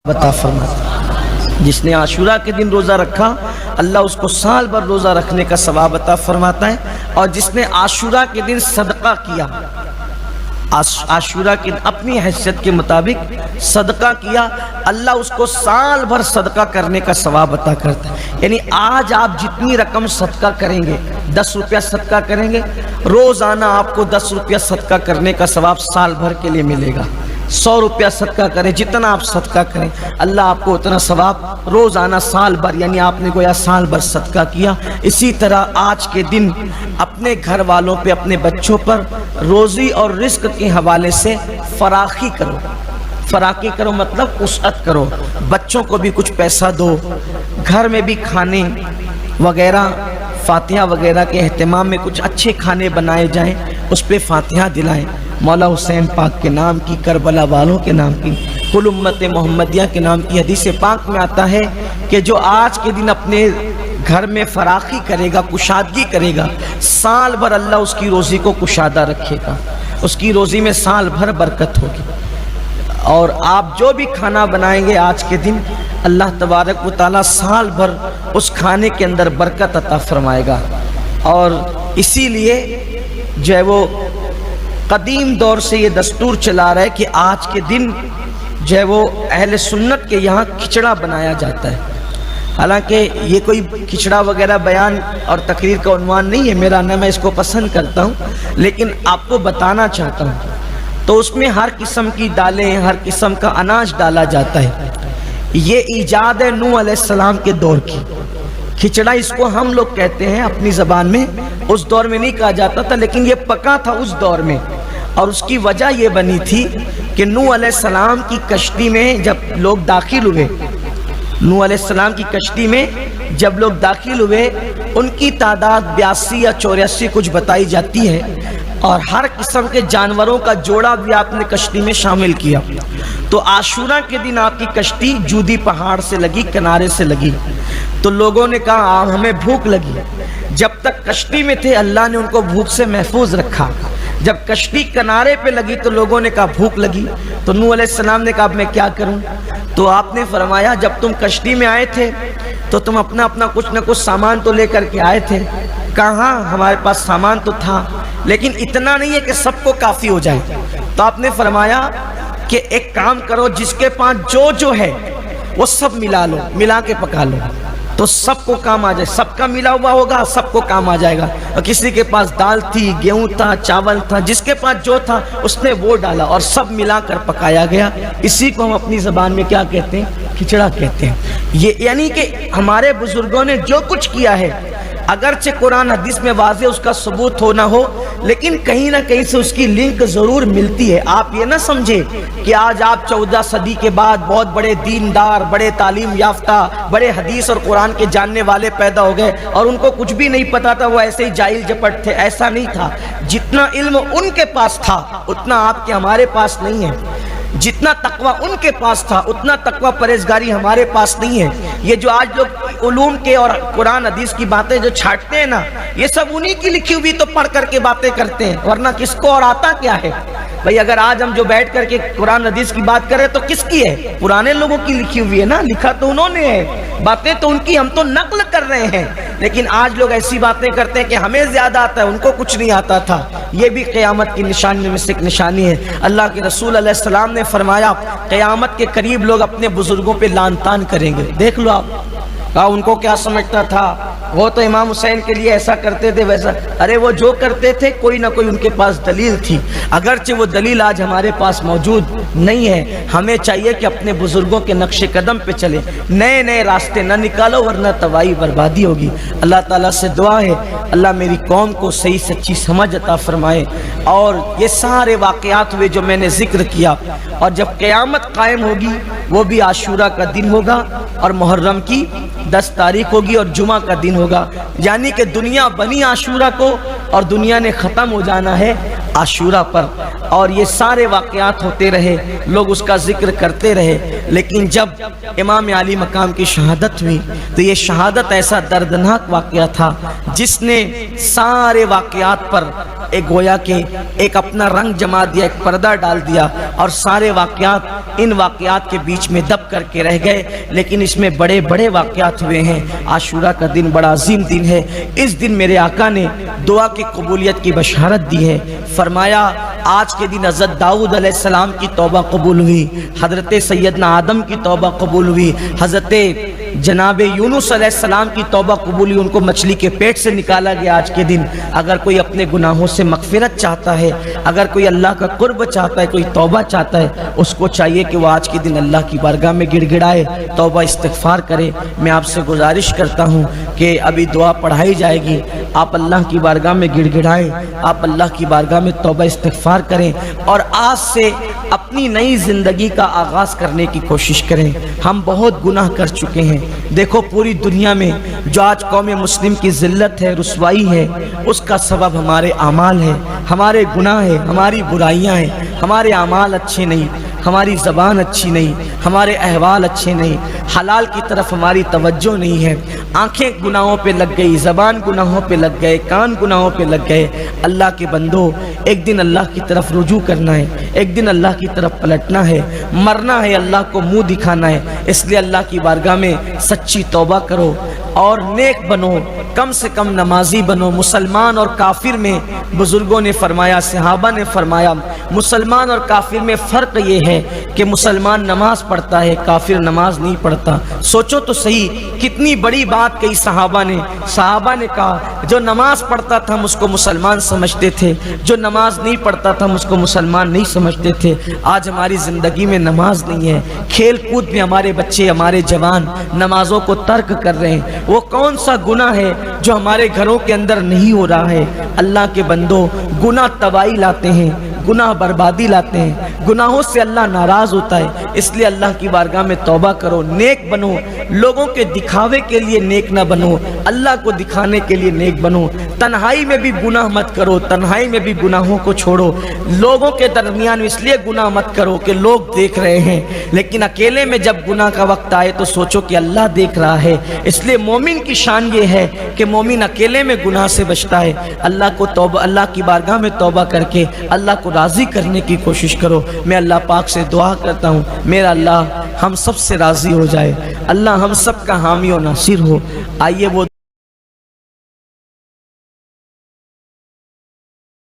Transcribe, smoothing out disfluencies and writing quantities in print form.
عطا فرماتا۔ جس نے عاشورہ کے دن روزہ رکھا اللہ اس کو سال بھر روزہ رکھنے کا ثواب عطا فرماتا ہے، اور جس نے عاشورہ کے دن صدقہ کیا، عاشورہ کے اپنی حیثیت کے مطابق صدقہ کیا، اللہ اس کو سال بھر صدقہ کرنے کا ثواب عطا کرتا ہے۔ یعنی آج آپ جتنی رقم صدقہ کریں گے، 10 روپیہ صدقہ کریں گے، روزانہ آپ کو 10 روپیہ صدقہ کرنے کا ثواب سال بھر کے لیے ملے گا۔ 100 روپیہ صدقہ کریں، جتنا آپ صدقہ کریں اللہ آپ کو اتنا ثواب روزانہ سال بھر، یعنی آپ نے گویا سال بھر صدقہ کیا۔ اسی طرح آج کے دن اپنے گھر والوں پہ، اپنے بچوں پر روزی اور رزق کے حوالے سے فراخی کرو۔ فراخی کرو مطلب وسعت کرو، بچوں کو بھی کچھ پیسہ دو، گھر میں بھی کھانے وغیرہ، فاتحہ وغیرہ کے اہتمام میں کچھ اچھے کھانے بنائے جائیں، اس پہ فاتحہ دلائیں، مولا حسین پاک کے نام کی، کربلا والوں کے نام کی، کل امت محمدیہ کے نام کی۔ حدیث پاک میں آتا ہے کہ جو آج کے دن اپنے گھر میں فراخی کرے گا، کشادگی کرے گا، سال بھر اللہ اس کی روزی کو کشادہ رکھے گا، اس کی روزی میں سال بھر برکت ہوگی۔ اور آپ جو بھی کھانا بنائیں گے آج کے دن اللہ تبارک و تعالیٰ سال بھر اس کھانے کے اندر برکت عطا فرمائے گا۔ اور اسی لیے جو ہے وہ قدیم دور سے یہ دستور چلا رہا ہے کہ آج کے دن جو ہے وہ اہل سنت کے یہاں کھچڑا بنایا جاتا ہے۔ حالانکہ یہ کوئی کھچڑا وغیرہ بیان اور تقریر کا عنوان نہیں ہے میرا، نہ میں اس کو پسند کرتا ہوں، لیکن آپ کو بتانا چاہتا ہوں۔ تو اس میں ہر قسم کی دالیں، ہر قسم کا اناج ڈالا جاتا ہے۔ یہ ایجاد ہے نوح علیہ السلام کے دور کی۔ کھچڑا اس کو ہم لوگ کہتے ہیں اپنی زبان میں، اس دور میں نہیں کہا جاتا تھا، لیکن یہ پکا تھا اس دور میں۔ اور اس کی وجہ یہ بنی تھی کہ نوح علیہ السلام کی کشتی میں جب لوگ داخل ہوئے، نوح علیہ السلام کی کشتی میں جب لوگ داخل ہوئے، ان کی تعداد 82 یا 84 کچھ بتائی جاتی ہے، اور ہر قسم کے جانوروں کا جوڑا بھی آپ نے کشتی میں شامل کیا۔ تو عاشورہ کے دن آپ کی کشتی جودی پہاڑ سے لگی، کنارے سے لگی۔ تو لوگوں نے کہا ہمیں بھوک لگی۔ جب تک کشتی میں تھے اللہ نے ان کو بھوک سے محفوظ رکھا۔ جب کشتی کنارے پہ لگی تو لوگوں نے کہا بھوک لگی۔ تو نوح علیہ السلام نے کہا اب میں کیا کروں؟ تو آپ نے فرمایا جب تم کشتی میں آئے تھے تو تم اپنا کچھ نہ کچھ سامان تو لے کر کے آئے تھے۔ کہاں ہمارے پاس سامان تو تھا، لیکن اتنا نہیں ہے کہ سب کو کافی ہو جائے۔ تو آپ نے فرمایا کہ ایک کام کرو، جس کے پاس جو ہے وہ سب ملا لو، ملا کے پکا لو، تو سب کو کام آ جائے۔ سب کا ملا ہوا ہوگا، سب کو کام آ جائے گا۔ اور کسی کے پاس دال تھی، گیہوں تھا، چاول تھا، جس کے پاس جو تھا اس نے وہ ڈالا اور سب ملا کر پکایا گیا۔ اسی کو ہم اپنی زبان میں کیا کہتے ہیں؟ کھچڑا کہتے ہیں۔ یہ یعنی کہ ہمارے بزرگوں نے جو کچھ کیا ہے، اگرچہ قرآن حدیث میں واضح اس کا ثبوت ہو نہ ہو، لیکن کہیں نہ کہیں سے اس کی لنک ضرور ملتی ہے۔ آپ یہ نہ سمجھے کہ آج آپ 14 صدی کے بعد بہت بڑے دیندار، بڑے تعلیم یافتہ، بڑے حدیث اور قرآن کے جاننے والے پیدا ہو گئے اور ان کو کچھ بھی نہیں پتا تھا، وہ ایسے ہی جاہل جپٹ تھے۔ ایسا نہیں تھا۔ جتنا علم ان کے پاس تھا اتنا آپ کے ہمارے پاس نہیں ہے۔ جتنا تقوی ان کے پاس تھا اتنا تقوی پرہیزگاری ہمارے پاس نہیں ہے۔ یہ جو آج لوگ علوم کے اور قرآن حدیث کی باتیں جو چھاٹتے ہیں نا، یہ سب انہی کی لکھی ہوئی تو پڑھ کر کے باتیں کرتے ہیں، ورنہ کس کو اور آتا کیا ہے؟ بھئی اگر آج ہم جو بیٹھ کر کے قرآن حدیث کی بات کریں تو کس کی ہے؟ پرانے لوگوں کی لکھی ہوئی ہے نا، لکھا تو انہوں نے ہے، باتیں تو ان کی، ہم تو نقل کر رہے ہیں۔ لیکن آج لوگ ایسی باتیں کرتے ہیں کہ ہمیں زیادہ آتا ہے، ان کو کچھ نہیں آتا تھا۔ یہ بھی قیامت کی نشانی میں سے ایک نشانی ہے۔ اللہ کے رسول علیہ السلام نے فرمایا قیامت کے قریب لوگ اپنے بزرگوں پہ لعن طعن کریں گے۔ دیکھ لو آپ، کہا ان کو کیا سمجھتا تھا، وہ تو امام حسین کے لیے ایسا کرتے تھے ویسا۔ ارے وہ جو کرتے تھے کوئی نہ کوئی ان کے پاس دلیل تھی، اگرچہ وہ دلیل آج ہمارے پاس موجود نہیں ہے۔ ہمیں چاہیے کہ اپنے بزرگوں کے نقش قدم پہ چلے، نئے نئے راستے نہ نکالو ورنہ تباہی بربادی ہوگی۔ اللہ تعالیٰ سے دعا ہے اللہ میری قوم کو صحیح سچی سمجھ عطا فرمائے۔ اور یہ سارے واقعات ہوئے جو میں نے ذکر کیا، اور جب قیامت قائم ہوگی وہ بھی عاشورہ کا دن ہوگا اور محرم کی 10 تاریخ ہوگی اور جمعہ کا دن ہوگا، یعنی کہ دنیا بنی عاشورہ کو اور دنیا نے ختم ہو جانا ہے عاشورہ پر۔ اور یہ سارے واقعات ہوتے رہے، لوگ اس کا ذکر کرتے رہے، لیکن جب امام علی مقام کی شہادت ہوئی تو یہ شہادت ایسا دردناک واقعہ تھا جس نے سارے واقعات پر ایک گویا کہ ایک اپنا رنگ جما دیا، ایک پردہ ڈال دیا، اور سارے واقعات ان واقعات کے بیچ میں دب کر کے رہ گئے۔ لیکن اس میں بڑے بڑے واقعات ہوئے ہیں۔ عاشورہ کا دن بڑا عظیم دن ہے۔ اس دن میرے آقا نے دعا کی قبولیت کی بشارت دی ہے۔ فرمایا آج کے دن حضرت داؤد علیہ السلام کی توبہ قبول ہوئی، حضرت سیدنا آدم کی توبہ قبول ہوئی، حضرت جناب یونس علیہ السلام کی توبہ قبول ہوئی، ان کو مچھلی کے پیٹ سے نکالا گیا آج کے دن۔ اگر کوئی اپنے گناہوں سے مغفرت چاہتا ہے، اگر کوئی اللہ کا قرب چاہتا ہے، کوئی توبہ چاہتا ہے، اس کو چاہیے کہ وہ آج کے دن اللہ کی بارگاہ میں گڑ گڑائے، توبہ استغفار کرے۔ میں آپ سے گزارش کرتا ہوں کہ ابھی دعا پڑھائی جائے گی، آپ اللہ کی بارگاہ میں گڑ گڑائیں، آپ اللہ کی بارگاہ میں توبہ استغفار کریں، اور آج سے اپنی نئی زندگی کا آغاز کرنے کی کوشش کریں۔ ہم بہت گناہ کر چکے ہیں۔ دیکھو پوری دنیا میں جو آج قوم مسلم کی ذلت ہے، رسوائی ہے، اس کا سبب ہمارے اعمال ہے، ہمارے گناہ ہے، ہماری برائیاں ہیں۔ ہمارے اعمال اچھے نہیں، ہماری زبان اچھی نہیں، ہمارے احوال اچھے نہیں، حلال کی طرف ہماری توجہ نہیں ہے، آنکھیں گناہوں پہ لگ گئی، زبان گناہوں پہ لگ گئے، کان گناہوں پہ لگ گئے۔ اللہ کے بندو، ایک دن اللہ کی طرف رجوع کرنا ہے، ایک دن اللہ کی طرف پلٹنا ہے، مرنا ہے، اللہ کو منہ دکھانا ہے۔ اس لیے اللہ کی بارگاہ میں سچی توبہ کرو اور نیک بنو، کم سے کم نمازی بنو۔ مسلمان اور کافر میں بزرگوں نے فرمایا، صحابہ نے فرمایا، مسلمان اور کافر میں فرق یہ ہے کہ مسلمان نماز پڑھتا ہے، کافر نماز نہیں پڑھتا۔ سوچو تو صحیح، کتنی بڑی بات کہی صحابہ نے کہا جو نماز پڑھتا تھا ہم اس کو مسلمان سمجھتے تھے، جو نماز نہیں پڑھتا تھا ہم اس کو مسلمان نہیں سمجھتے تھے۔ آج ہماری زندگی میں نماز نہیں ہے، کھیل کود میں ہمارے بچے، ہمارے جوان نمازوں کو ترک کر رہے ہیں۔ وہ کون سا گناہ ہے جو ہمارے گھروں کے اندر نہیں ہو رہا ہے؟ اللہ کے بندو، گناہ تباہی لاتے ہیں، گناہ بربادی لاتے ہیں، گناہوں سے اللہ ناراض ہوتا ہے۔ اس لیے اللہ کی بارگاہ میں توبہ کرو، نیک بنو، لوگوں کے دکھاوے کے لیے نیک نہ بنو، اللہ کو دکھانے کے لیے نیک بنو۔ تنہائی میں بھی گناہ مت کرو، تنہائی میں بھی گناہوں کو چھوڑو۔ لوگوں کے درمیان اس لیے گناہ مت کرو کہ لوگ دیکھ رہے ہیں، لیکن اکیلے میں جب گناہ کا وقت آئے تو سوچو کہ اللہ دیکھ رہا ہے۔ اس لیے مومن کی شان یہ ہے کہ مومن اکیلے میں گناہ سے بچتا ہے۔ اللہ کی بارگاہ میں توبہ کر کے اللہ کو راضی کرنے کی کوشش کرو۔ میں اللہ پاک سے دعا کرتا ہوں میرا اللہ ہم سب سے راضی ہو جائے، اللہ ہم سب کا حامی و ناصر ہو۔ آئیے وہ